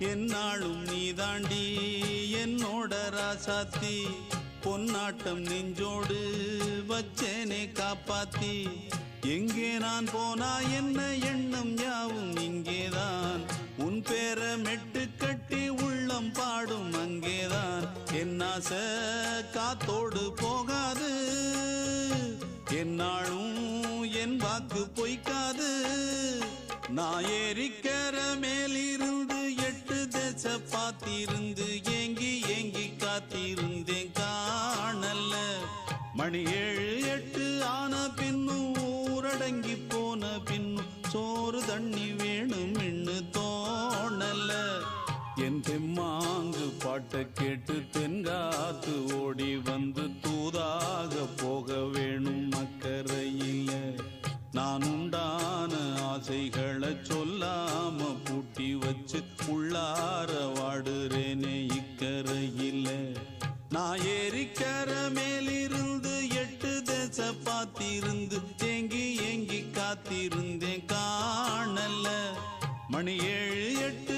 என்னாலும் நீதாண்டி என்னோட ராசாத்தி பொன்னாட்டம் நெஞ்சோடு வச்சேனே காப்பாத்தி எங்கே நான் போனா என்ன எண்ணம் யாவும் இங்கேதான் உன் பேர மெட்டு கட்டி உள்ளம் பாடும் அங்கேதான் என் ஆசை காத்தோடு போகாது என்னாலும் என் வாக்கு பொய்க்காது நான் ஏறிக்கர மேலிருந்து 8 தேச பார்த்திருந்து ஏங்கி ஏங்கி காத்திருந்தேன் காணல்ல மணி 7 8 ஆன பின்னும் ஊரடங்கி போன பின்னும் சோறு தண்ணி வேணும் இன்னு தோணல என் தெம்மாங்கு பாட்டை கேட்டு தென்காத்து ஓடி வந்து தூதாக போக வேணும் அக்கறையில நான் உண்டான ஆசைகளை சொல்லாம பூட்டி வச்சு உள்ளார வாடுறேனே இக்கரையில நான் ஏறிக்கர மேலிருந்து 8 தேச பார்த்திருந்து ஏங்கி ஏங்கி காத்திருந்தேன் காணல மணி 7 8